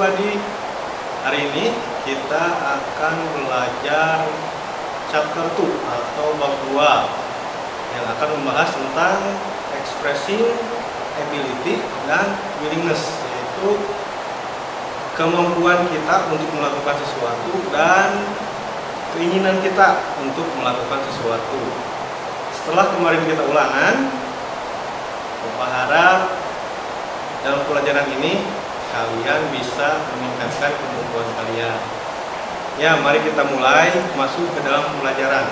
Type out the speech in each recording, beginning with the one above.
pribadi. Hari ini kita akan belajar chapter 2 atau bab 2 yang akan membahas tentang expressing ability dan willingness, yaitu kemampuan kita untuk melakukan sesuatu dan keinginan kita untuk melakukan sesuatu. Setelah kemarin kita ulangan, Bapak harap dalam pelajaran ini kalian bisa meningkatkan kemampuan kalian. Ya, mari kita mulai masuk ke dalam pelajaran.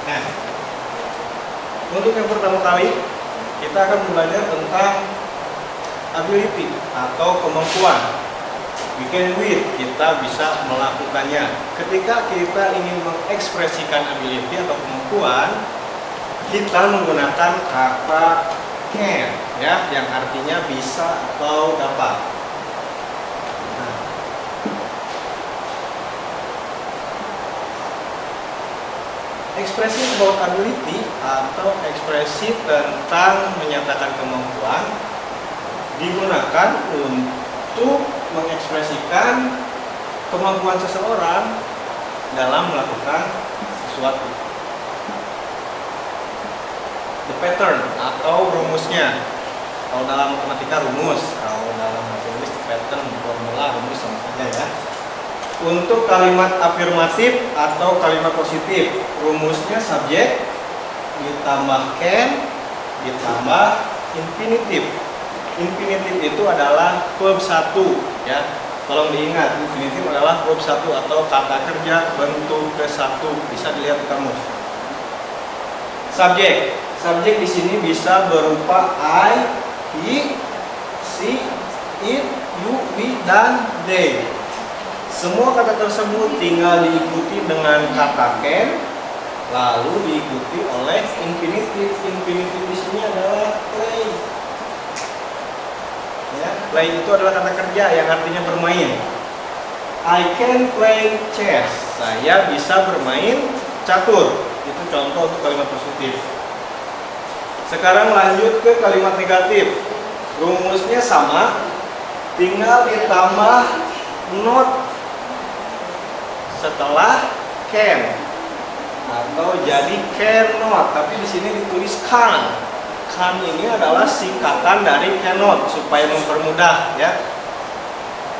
Nah, untuk yang pertama kali kita akan belajar tentang ability atau kemampuan. We can do it, kita bisa melakukannya. Ketika kita ingin mengekspresikan ability atau kemampuan, kita menggunakan kata can, ya, yang artinya bisa atau dapat. Nah, ekspresi about ability atau ekspresi tentang menyatakan kemampuan digunakan untuk mengekspresikan kemampuan seseorang dalam melakukan sesuatu. The pattern atau rumusnya, kalau dalam matematika rumus, kalau dalam bahasa Inggris pattern, formula, rumus sama saja ya. Untuk kalimat afirmatif atau kalimat positif, rumusnya subjek ditambah can ditambah infinitif. Infinitif itu adalah verb 1 ya. Tolong diingat, infinitif adalah verb 1 atau kata kerja bentuk ke-1. Bisa dilihat di kamus. Subjek. Subjek di sini bisa berupa I, he, she, it, you, we, dan they. Semua kata tersebut tinggal diikuti dengan kata can, lalu diikuti oleh infinitif. Infinitif di sini adalah play. Ya, play itu adalah kata kerja yang artinya bermain. I can play chess. Saya bisa bermain catur. Itu contoh untuk kalimat positif. Sekarang lanjut ke kalimat negatif. Rumusnya sama, tinggal ditambah not setelah can atau jadi cannot, tapi di sini ditulis can. Can ini adalah singkatan dari cannot supaya mempermudah ya.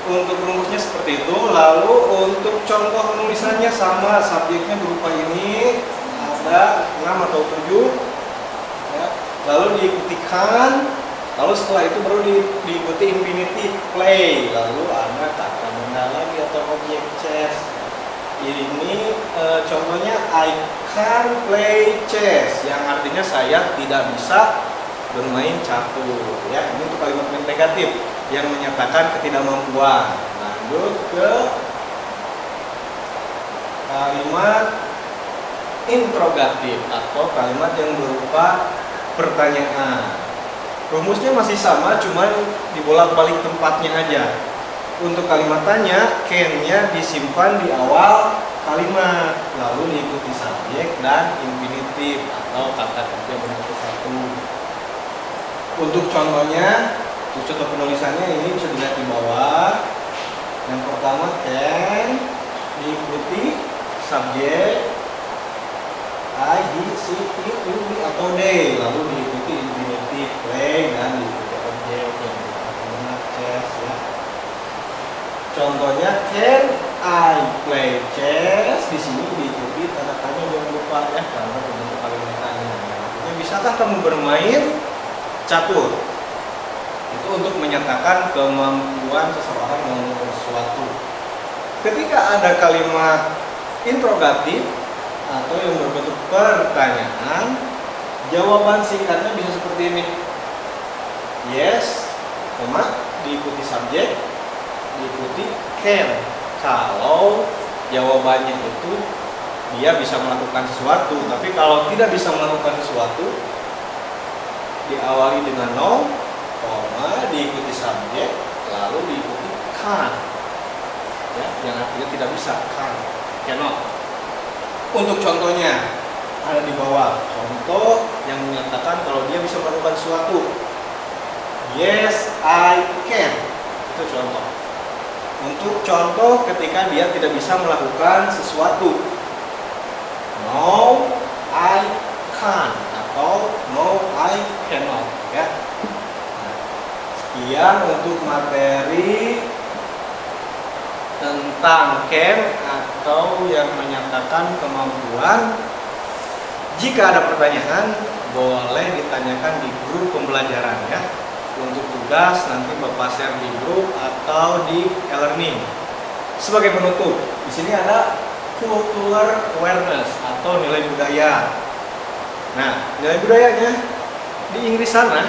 Untuk rumusnya seperti itu. Lalu untuk contoh penulisannya sama, subjeknya berupa ini, ada 6 atau 7 ya. Lalu diikuti can, lalu setelah itu baru diikuti infinitive play, lalu ada kata benda lagi atau objek chess. Ini contohnya I can play chess, yang artinya saya tidak bisa bermain catur ya. Ini untuk kalimat negatif yang menyatakan ketidakmampuan. Lanjut ke kalimat interrogatif atau kalimat yang berupa pertanyaan. Rumusnya masih sama, cuman dibolak-balik tempatnya aja. Untuk kalimat tanya, can-nya disimpan di awal kalimat, lalu diikuti subjek dan infinitif atau kata kerja bentuk 1. Untuk contohnya, untuk contoh penulisannya ini bisa dilihat di bawah. Yang pertama can, diikuti subjek I, he, she, it, you, we, atau they, lalu diikuti infinitif play dan diikuti objek yang berupa chess ya. Contohnya can I play chess, di sini diikuti tanda tanya jangan lupa ya, karena bentuk kalimat tanya. Artinya, bisakah kamu bermain catur? Itu untuk menyatakan kemampuan seseorang melakukan sesuatu. Ketika ada kalimat interrogatif atau yang berbentuk pertanyaan, jawaban singkatnya bisa seperti ini. Yes, diikuti subjek, diikuti can. Kalau jawabannya itu dia bisa melakukan sesuatu, tapi kalau tidak bisa melakukan sesuatu diawali dengan no, diikuti subjek, lalu diikuti can ya, yang artinya tidak bisa, cannot. Untuk contohnya ada di bawah. Contoh yang menyatakan kalau dia bisa melakukan sesuatu. Yes, I can. Itu contoh. Untuk contoh ketika dia tidak bisa melakukan sesuatu. No, I can't atau no, I cannot, ya. Sekian untuk materi tentang can atau yang menyatakan kemampuan. Jika ada pertanyaan, boleh ditanyakan di grup pembelajaran, ya. Untuk tugas nanti Bapak share di grup atau di e-learning. Sebagai penutup, di sini ada cultural awareness atau nilai budaya. Nah, nilai budayanya di Inggris sana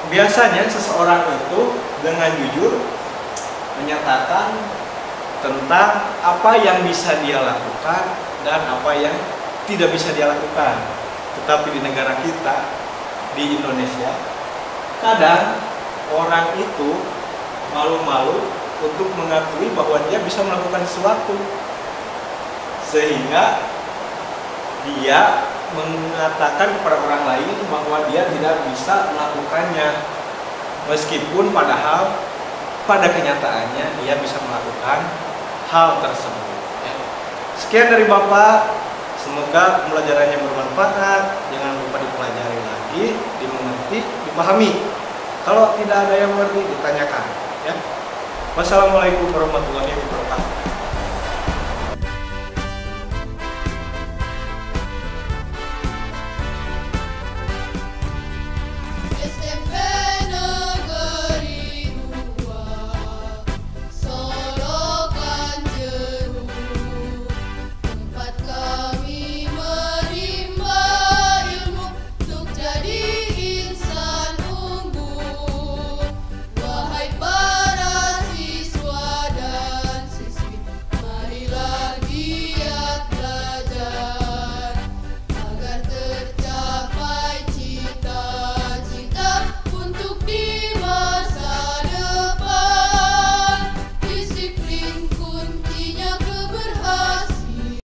biasanya seseorang itu dengan jujur menyatakan tentang apa yang bisa dia lakukan dan apa yang tidak bisa dia lakukan. Tetapi di negara kita, di Indonesia, kadang orang itu malu-malu untuk mengakui bahwa dia bisa melakukan sesuatu, sehingga dia mengatakan kepada orang lain bahwa dia tidak bisa melakukannya, meskipun padahal pada kenyataannya dia bisa melakukan hal tersebut. Sekian dari Bapak, semoga pembelajarannya bermanfaat. Jangan lupa dipelajari lagi, dimengerti, dipahami. Kalau tidak ada yang mengerti, ditanyakan, ya. Wassalamualaikum warahmatullahi wabarakatuh.